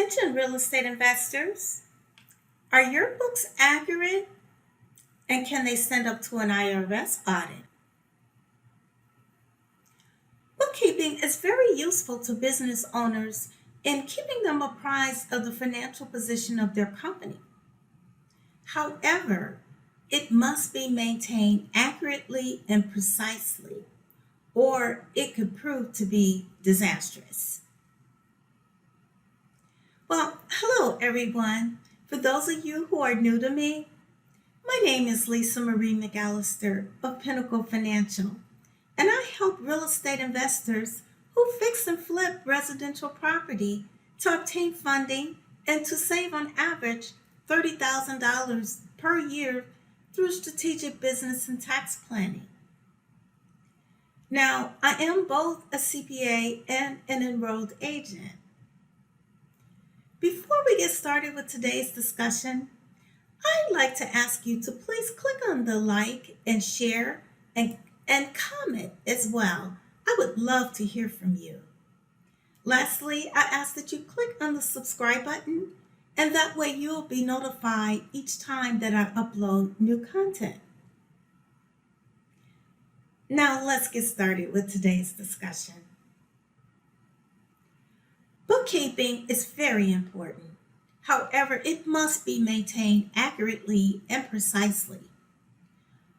Attention real estate investors. Are your books accurate and can they stand up to an IRS audit? Bookkeeping is very useful to business owners in keeping them apprised of the financial position of their company. However, it must be maintained accurately and precisely, or it could prove to be disastrous. Well, hello everyone. For those of you who are new to me, my name is Lisa Marie McAllister of Pinnacle Financial, and I help real estate investors who fix and flip residential property to obtain funding and to save on average $30,000 per year through strategic business and tax planning. Now, I am both a CPA and an enrolled agent. Before we get started with today's discussion, I'd like to ask you to please click on the like and share and comment as well. I would love to hear from you. Lastly, I ask that you click on the subscribe button, and that way you'll be notified each time that I upload new content. Now let's get started with today's discussion. Bookkeeping is very important. However, it must be maintained accurately and precisely.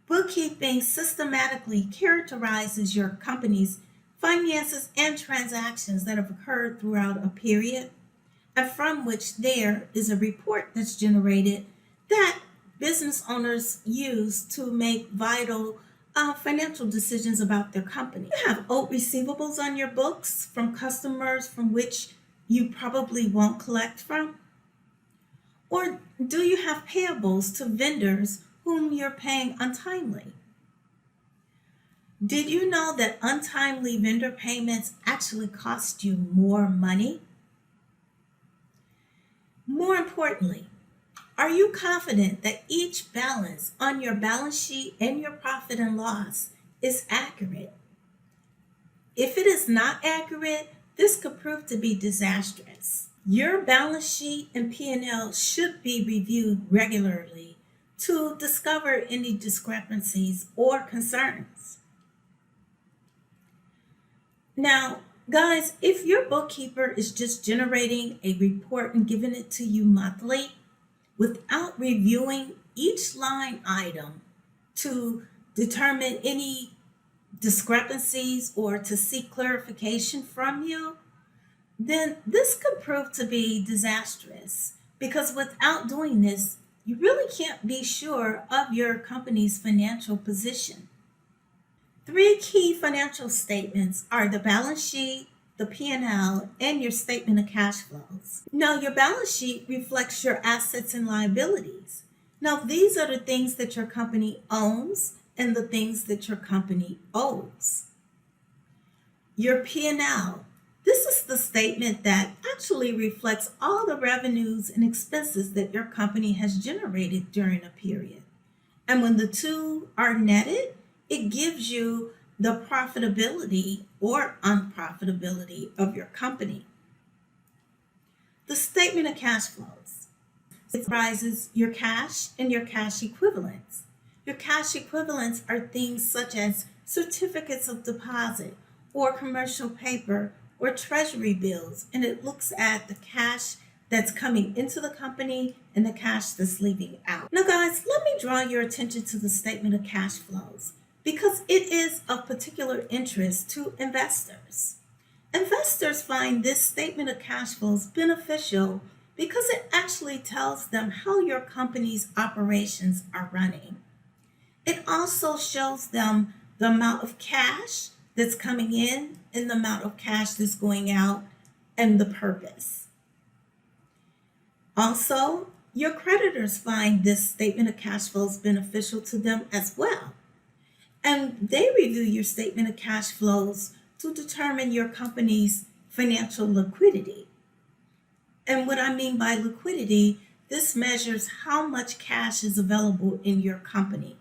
Bookkeeping systematically characterizes your company's finances and transactions that have occurred throughout a period, and from which there is a report that's generated that business owners use to make vital financial decisions about their company. You have owed receivables on your books from customers from which you probably won't collect from? Or do you have payables to vendors whom you're paying untimely? Did you know that untimely vendor payments actually cost you more money? More importantly, are you confident that each balance on your balance sheet and your profit and loss is accurate? If it is not accurate, this could prove to be disastrous. Your balance sheet and P&L should be reviewed regularly to discover any discrepancies or concerns. Now, guys, if your bookkeeper is just generating a report and giving it to you monthly without reviewing each line item to determine any discrepancies or to seek clarification from you, then this could prove to be disastrous, because without doing this, you really can't be sure of your company's financial position. 3 key financial statements are the balance sheet, the P&L, and your statement of cash flows. Now, your balance sheet reflects your assets and liabilities. Now, these are the things that your company owns and the things that your company owes. Your P&L. This is the statement that actually reflects all the revenues and expenses that your company has generated during a period. And when the two are netted, it gives you the profitability or unprofitability of your company. The statement of cash flows. It comprises your cash and your cash equivalents. Your cash equivalents are things such as certificates of deposit or commercial paper or treasury bills, and it looks at the cash that's coming into the company and the cash that's leaving out. Now guys, let me draw your attention to the statement of cash flows, because it is of particular interest to investors. Investors find this statement of cash flows beneficial because it actually tells them how your company's operations are running. It also shows them the amount of cash that's coming in and the amount of cash that's going out and the purpose. Also, your creditors find this statement of cash flows beneficial to them as well. And they review your statement of cash flows to determine your company's financial liquidity. And what I mean by liquidity, this measures how much cash is available in your company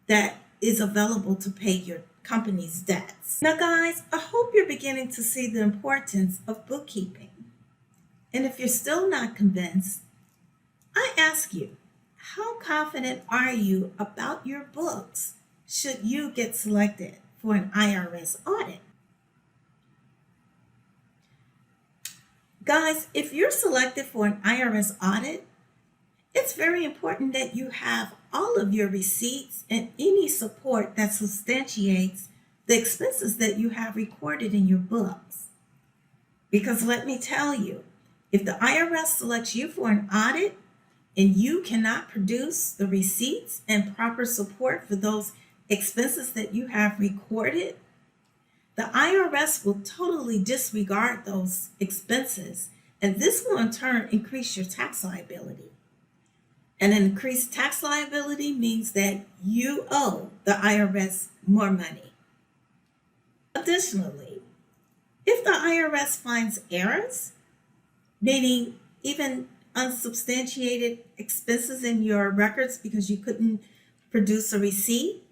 that is available to pay your company's debts. Now guys, I hope you're beginning to see the importance of bookkeeping. And if you're still not convinced, I ask you, how confident are you about your books should you get selected for an IRS audit? Guys, if you're selected for an IRS audit, it's very important that you have all of your receipts and any support that substantiates the expenses that you have recorded in your books. Because let me tell you, if the IRS selects you for an audit and you cannot produce the receipts and proper support for those expenses that you have recorded, the IRS will totally disregard those expenses, and this will in turn increase your tax liability. And an increased tax liability means that you owe the IRS more money. Additionally, if the IRS finds errors, meaning even unsubstantiated expenses in your records because you couldn't produce a receipt,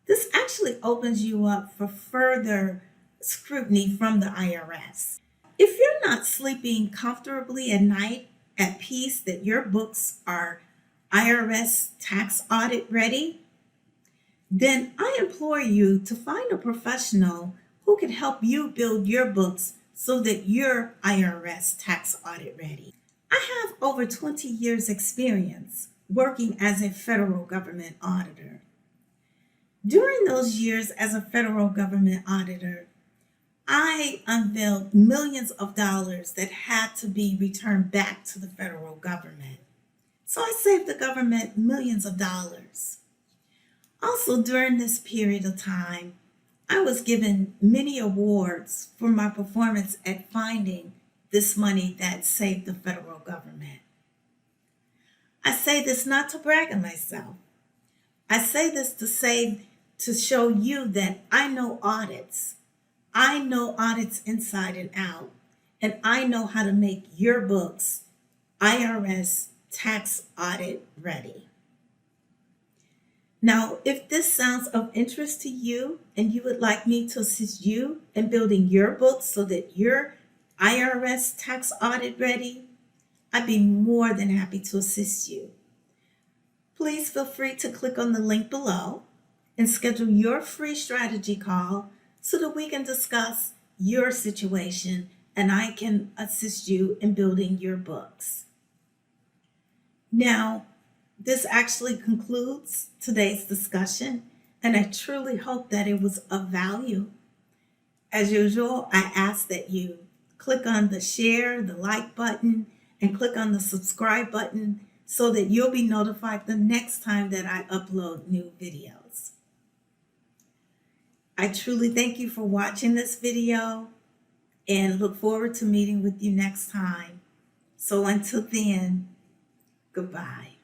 this actually opens you up for further scrutiny from the IRS. If you're not sleeping comfortably at night at peace that your books are IRS tax audit ready, then I implore you to find a professional who can help you build your books so that you're IRS tax audit ready. I have over 20 years experience working as a federal government auditor. During those years as a federal government auditor, I unveiled millions of dollars that had to be returned back to the federal government. So I saved the government millions of dollars. Also, during this period of time, I was given many awards for my performance at finding this money that saved the federal government. I say this not to brag on myself. I say this to show you that I know audits. I know audits inside and out, and I know how to make your books IRS tax audit ready. Now, if this sounds of interest to you and you would like me to assist you in building your books so that you're IRS tax audit ready, I'd be more than happy to assist you. Please feel free to click on the link below and schedule your free strategy call so that we can discuss your situation and I can assist you in building your books. Now, this actually concludes today's discussion, and I truly hope that it was of value. As usual, I ask that you click on the share, the like button, and click on the subscribe button so that you'll be notified the next time that I upload new videos. I truly thank you for watching this video and look forward to meeting with you next time. So until then, goodbye.